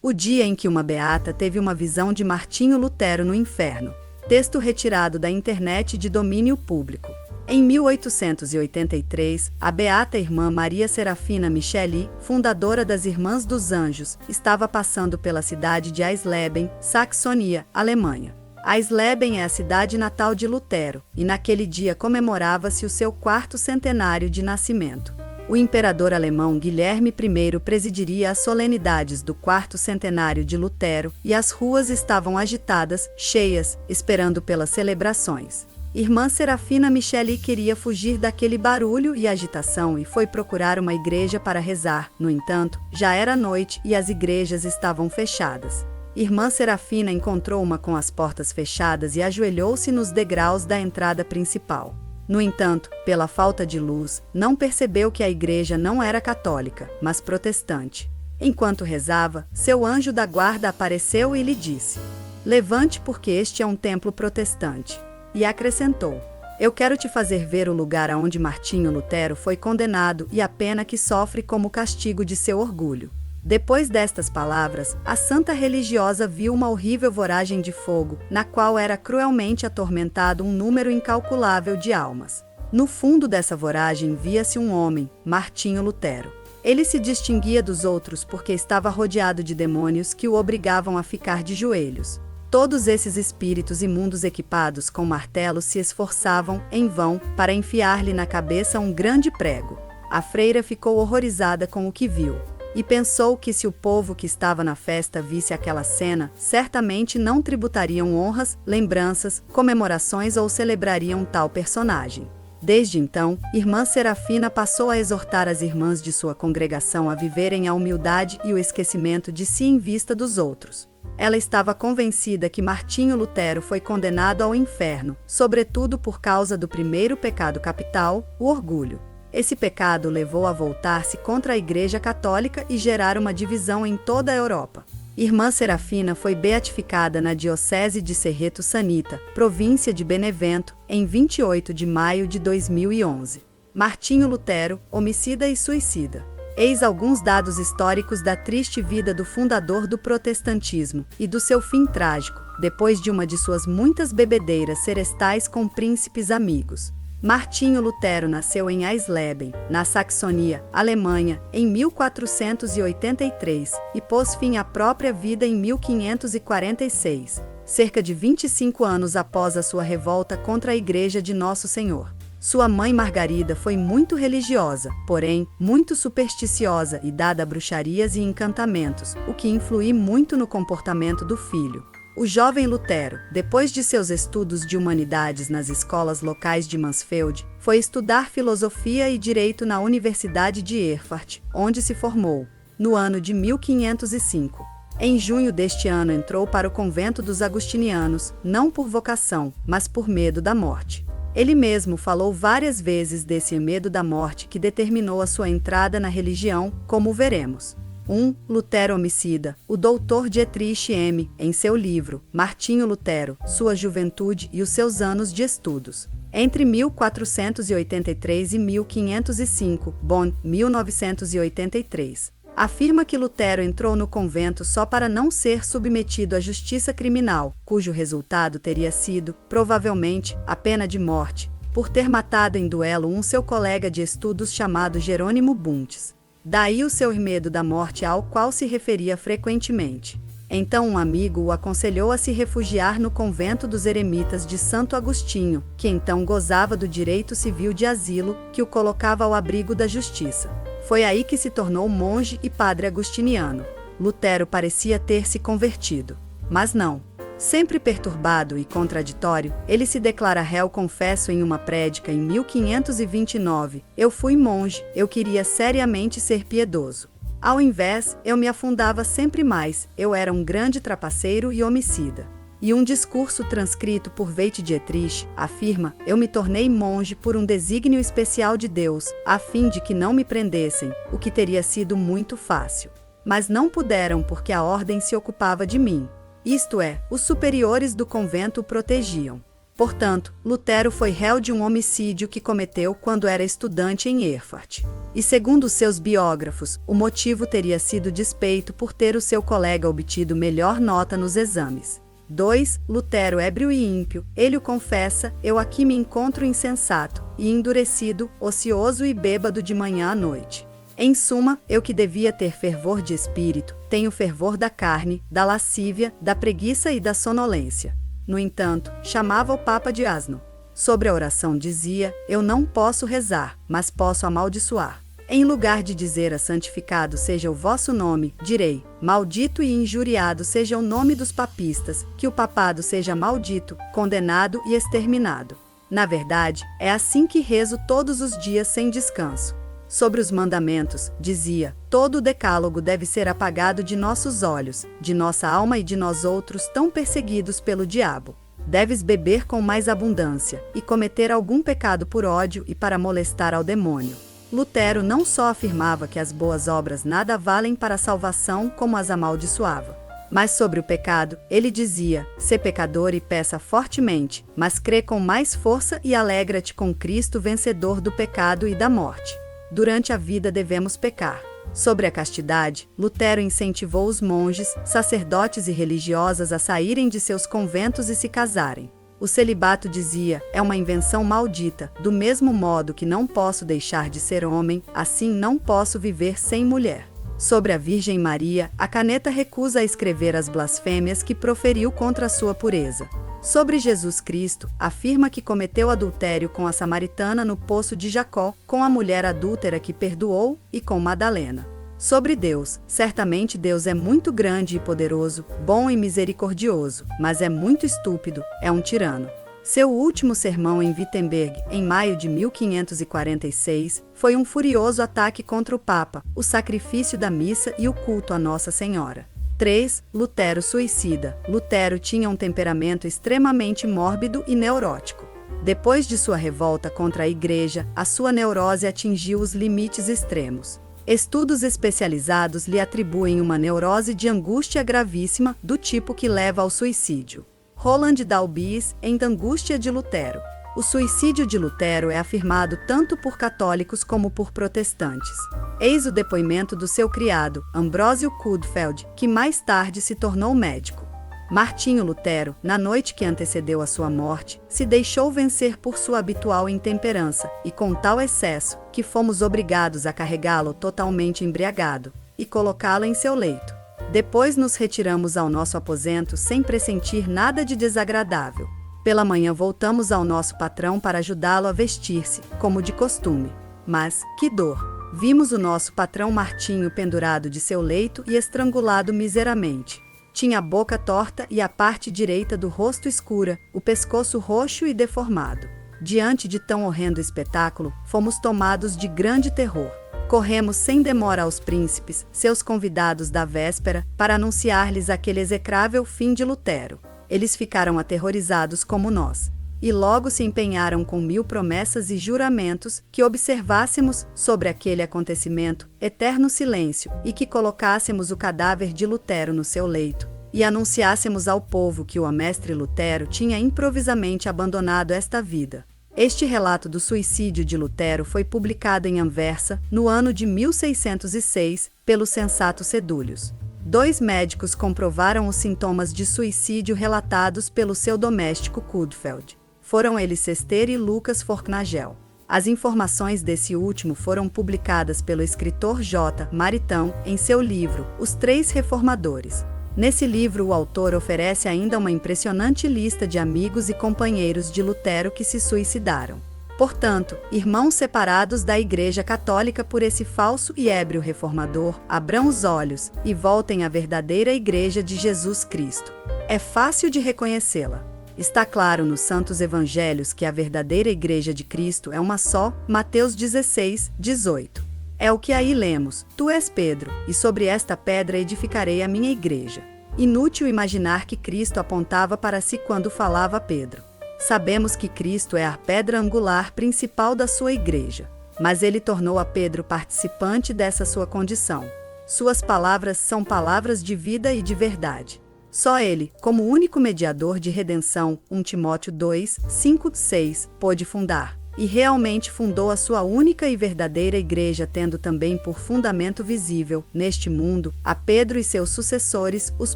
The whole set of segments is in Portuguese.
O dia em que uma beata teve uma visão de Martinho Lutero no inferno. Texto retirado da internet de domínio público. Em 1883, a beata irmã Maria Serafina Micheli, fundadora das Irmãs dos Anjos, estava passando pela cidade de Eisleben, Saxonia, Alemanha. Eisleben é a cidade natal de Lutero, e naquele dia comemorava-se o seu 4º centenário de nascimento. O imperador alemão Guilherme I presidiria as solenidades do 4º centenário de Lutero e as ruas estavam agitadas, cheias, esperando pelas celebrações. Irmã Serafina Micheli queria fugir daquele barulho e agitação e foi procurar uma igreja para rezar. No entanto, já era noite e as igrejas estavam fechadas. Irmã Serafina encontrou uma com as portas fechadas e ajoelhou-se nos degraus da entrada principal. No entanto, pela falta de luz, não percebeu que a igreja não era católica, mas protestante. Enquanto rezava, seu anjo da guarda apareceu e lhe disse: "Levante, porque este é um templo protestante." E acrescentou: "Eu quero te fazer ver o lugar aonde Martinho Lutero foi condenado e a pena que sofre como castigo de seu orgulho." Depois destas palavras, a santa religiosa viu uma horrível voragem de fogo, na qual era cruelmente atormentado um número incalculável de almas. No fundo dessa voragem via-se um homem, Martinho Lutero. Ele se distinguia dos outros porque estava rodeado de demônios que o obrigavam a ficar de joelhos. Todos esses espíritos imundos equipados com martelos se esforçavam, em vão, para enfiar-lhe na cabeça um grande prego. A freira ficou horrorizada com o que viu. E pensou que se o povo que estava na festa visse aquela cena, certamente não tributariam honras, lembranças, comemorações ou celebrariam tal personagem. Desde então, Irmã Serafina passou a exortar as irmãs de sua congregação a viverem a humildade e o esquecimento de si em vista dos outros. Ela estava convencida que Martinho Lutero foi condenado ao inferno, sobretudo por causa do primeiro pecado capital, o orgulho. Esse pecado levou a voltar-se contra a Igreja Católica e gerar uma divisão em toda a Europa. Irmã Serafina foi beatificada na Diocese de Cerreto Sanita, província de Benevento, em 28 de maio de 2011. Martinho Lutero, homicida e suicida. Eis alguns dados históricos da triste vida do fundador do protestantismo e do seu fim trágico, depois de uma de suas muitas bebedeiras serestais com príncipes amigos. Martinho Lutero nasceu em Eisleben, na Saxonia, Alemanha, em 1483, e pôs fim à própria vida em 1546, cerca de 25 anos após a sua revolta contra a Igreja de Nosso Senhor. Sua mãe Margarida foi muito religiosa, porém, muito supersticiosa e dada a bruxarias e encantamentos, o que influiu muito no comportamento do filho. O jovem Lutero, depois de seus estudos de humanidades nas escolas locais de Mansfeld, foi estudar filosofia e direito na Universidade de Erfurt, onde se formou, no ano de 1505. Em junho deste ano entrou para o convento dos agustinianos, não por vocação, mas por medo da morte. Ele mesmo falou várias vezes desse medo da morte que determinou a sua entrada na religião, como veremos. 1. Lutero homicida. O doutor Dietrich M., em seu livro, Martinho Lutero, Sua Juventude e os Seus Anos de Estudos. Entre 1483 e 1505, Bonn, 1983. Afirma que Lutero entrou no convento só para não ser submetido à justiça criminal, cujo resultado teria sido, provavelmente, a pena de morte, por ter matado em duelo seu colega de estudos chamado Jerônimo Buntes. Daí o seu medo da morte ao qual se referia frequentemente. Então um amigo o aconselhou a se refugiar no convento dos eremitas de Santo Agostinho, que então gozava do direito civil de asilo, que o colocava ao abrigo da justiça. Foi aí que se tornou monge e padre agustiniano. Lutero parecia ter se convertido. Mas não. Sempre perturbado e contraditório, ele se declara réu confesso em uma prédica em 1529, eu fui monge, eu queria seriamente ser piedoso. Ao invés, eu me afundava sempre mais, eu era um grande trapaceiro e homicida. E um discurso transcrito por Veit Dietrich afirma, eu me tornei monge por um desígnio especial de Deus, a fim de que não me prendessem, o que teria sido muito fácil. Mas não puderam porque a ordem se ocupava de mim. Isto é, os superiores do convento o protegiam. Portanto, Lutero foi réu de um homicídio que cometeu quando era estudante em Erfurt. e segundo seus biógrafos, o motivo teria sido despeito por ter o seu colega obtido melhor nota nos exames. 2. Lutero ébrio e ímpio, ele o confessa: eu aqui me encontro insensato, e endurecido, ocioso e bêbado de manhã à noite. Em suma, eu que devia ter fervor de espírito, tenho fervor da carne, da lascívia, da preguiça e da sonolência. No entanto, chamava o Papa de asno. Sobre a oração dizia: eu não posso rezar, mas posso amaldiçoar. Em lugar de dizer a santificado seja o vosso nome, direi: maldito e injuriado seja o nome dos papistas, que o papado seja maldito, condenado e exterminado. Na verdade, é assim que rezo todos os dias sem descanso. Sobre os mandamentos, dizia: todo o decálogo deve ser apagado de nossos olhos, de nossa alma e de nós outros tão perseguidos pelo diabo. Deves beber com mais abundância, e cometer algum pecado por ódio e para molestar ao demônio. Lutero não só afirmava que as boas obras nada valem para a salvação, como as amaldiçoava. Mas sobre o pecado, ele dizia: sê pecador e peça fortemente, mas crê com mais força e alegra-te com Cristo vencedor do pecado e da morte. Durante a vida devemos pecar. Sobre a castidade, Lutero incentivou os monges, sacerdotes e religiosas a saírem de seus conventos e se casarem. O celibato, dizia, é uma invenção maldita, do mesmo modo que não posso deixar de ser homem, assim não posso viver sem mulher. Sobre a Virgem Maria, a caneta recusa a escrever as blasfêmias que proferiu contra a sua pureza. Sobre Jesus Cristo, afirma que cometeu adultério com a samaritana no poço de Jacó, com a mulher adúltera que perdoou e com Madalena. Sobre Deus, certamente Deus é muito grande e poderoso, bom e misericordioso, mas é muito estúpido, é um tirano. Seu último sermão em Wittenberg, em maio de 1546, foi um furioso ataque contra o Papa, o sacrifício da missa e o culto a Nossa Senhora. 3. Lutero suicida. Lutero tinha um temperamento extremamente mórbido e neurótico. Depois de sua revolta contra a Igreja, a sua neurose atingiu os limites extremos. Estudos especializados lhe atribuem uma neurose de angústia gravíssima, do tipo que leva ao suicídio. Roland Dalbies, em Angústia de Lutero. O suicídio de Lutero é afirmado tanto por católicos como por protestantes. Eis o depoimento do seu criado, Ambrósio Kudfeld, que mais tarde se tornou médico. Martinho Lutero, na noite que antecedeu a sua morte, se deixou vencer por sua habitual intemperança, e com tal excesso, que fomos obrigados a carregá-lo totalmente embriagado, e colocá-lo em seu leito. Depois nos retiramos ao nosso aposento sem pressentir nada de desagradável. Pela manhã voltamos ao nosso patrão para ajudá-lo a vestir-se, como de costume. Mas, que dor! Vimos o nosso patrão Martinho pendurado de seu leito e estrangulado miseramente. Tinha a boca torta e a parte direita do rosto escura, o pescoço roxo e deformado. Diante de tão horrendo espetáculo, fomos tomados de grande terror. Corremos sem demora aos príncipes, seus convidados da véspera, para anunciar-lhes aquele execrável fim de Lutero. Eles ficaram aterrorizados como nós. E logo se empenharam com 1000 promessas e juramentos que observássemos, sobre aquele acontecimento, eterno silêncio, e que colocássemos o cadáver de Lutero no seu leito, e anunciássemos ao povo que o mestre Lutero tinha improvisamente abandonado esta vida. Este relato do suicídio de Lutero foi publicado em Anversa, no ano de 1606, pelo sensato Sedúlios. 2 médicos comprovaram os sintomas de suicídio relatados pelo seu doméstico Kudfeld. Foram eles Cester e Lucas Fornagel. As informações desse último foram publicadas pelo escritor J. Maritain em seu livro, Os Três Reformadores. Nesse livro, o autor oferece ainda uma impressionante lista de amigos e companheiros de Lutero que se suicidaram. Portanto, irmãos separados da Igreja Católica por esse falso e ébrio reformador, abram os olhos e voltem à verdadeira Igreja de Jesus Cristo. É fácil de reconhecê-la. Está claro nos Santos Evangelhos que a verdadeira Igreja de Cristo é uma só, Mateus 16, 18. É o que aí lemos: Tu és Pedro, e sobre esta pedra edificarei a minha Igreja. Inútil imaginar que Cristo apontava para si quando falava a Pedro. Sabemos que Cristo é a pedra angular principal da sua Igreja, mas ele tornou a Pedro participante dessa sua condição. Suas palavras são palavras de vida e de verdade. Só ele, como único mediador de redenção, 1 Timóteo 2, 5, 6, pôde fundar, e realmente fundou a sua única e verdadeira igreja, tendo também por fundamento visível, neste mundo, a Pedro e seus sucessores, os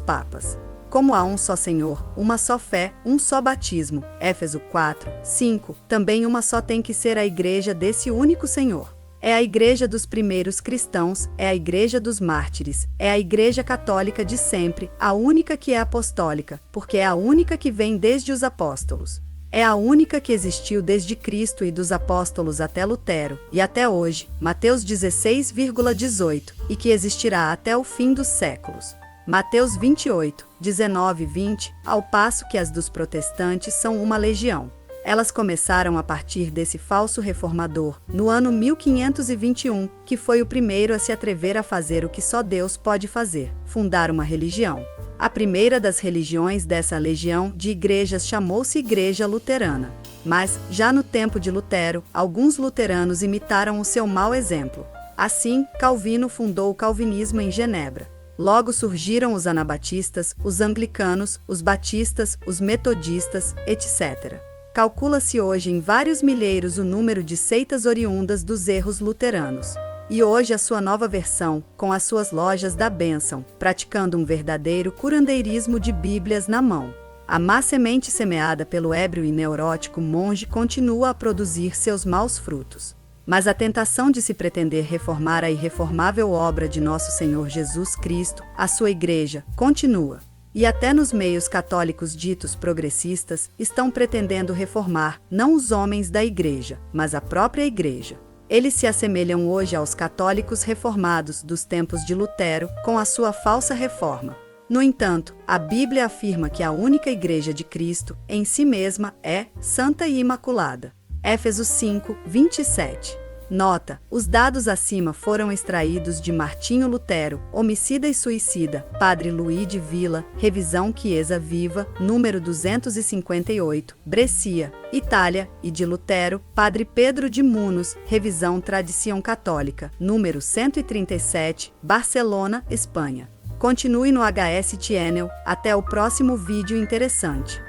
papas. Como há um só Senhor, uma só fé, um só batismo, Éfeso 4, 5, também uma só tem que ser a igreja desse único Senhor. É a igreja dos primeiros cristãos, é a igreja dos mártires, é a igreja católica de sempre, a única que é apostólica, porque é a única que vem desde os apóstolos. É a única que existiu desde Cristo e dos apóstolos até Lutero, e até hoje, Mateus 16,18, e que existirá até o fim dos séculos. Mateus 28, 19 e 20, ao passo que as dos protestantes são uma legião. Elas começaram a partir desse falso reformador, no ano 1521, que foi o primeiro a se atrever a fazer o que só Deus pode fazer, fundar uma religião. A primeira das religiões dessa legião de igrejas chamou-se Igreja Luterana. Mas, já no tempo de Lutero, alguns luteranos imitaram o seu mau exemplo. Assim, Calvino fundou o calvinismo em Genebra. Logo surgiram os anabatistas, os anglicanos, os batistas, os metodistas, etc. Calcula-se hoje em vários milheiros o número de seitas oriundas dos erros luteranos. E hoje a sua nova versão, com as suas lojas da bênção, praticando um verdadeiro curandeirismo de Bíblias na mão. A má semente semeada pelo ébrio e neurótico monge continua a produzir seus maus frutos. Mas a tentação de se pretender reformar a irreformável obra de nosso Senhor Jesus Cristo, a sua igreja, continua. E até nos meios católicos ditos progressistas, estão pretendendo reformar, não os homens da igreja, mas a própria igreja. Eles se assemelham hoje aos católicos reformados dos tempos de Lutero, com a sua falsa reforma. No entanto, a Bíblia afirma que a única igreja de Cristo, em si mesma, é santa e imaculada. Éfeso 5, 27. Nota: os dados acima foram extraídos de Martinho Lutero, Homicida e Suicida, Padre Luís de Villa, Revisão Chiesa Viva, número 258, Brescia, Itália, e de Lutero, Padre Pedro de Munos, Revisão Tradição Católica, número 137, Barcelona, Espanha. Continue no HS Channel, até o próximo vídeo interessante.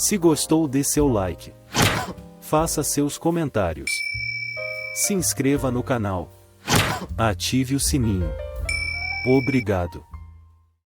Se gostou, dê seu like. Faça seus comentários. Se inscreva no canal. Ative o sininho. Obrigado.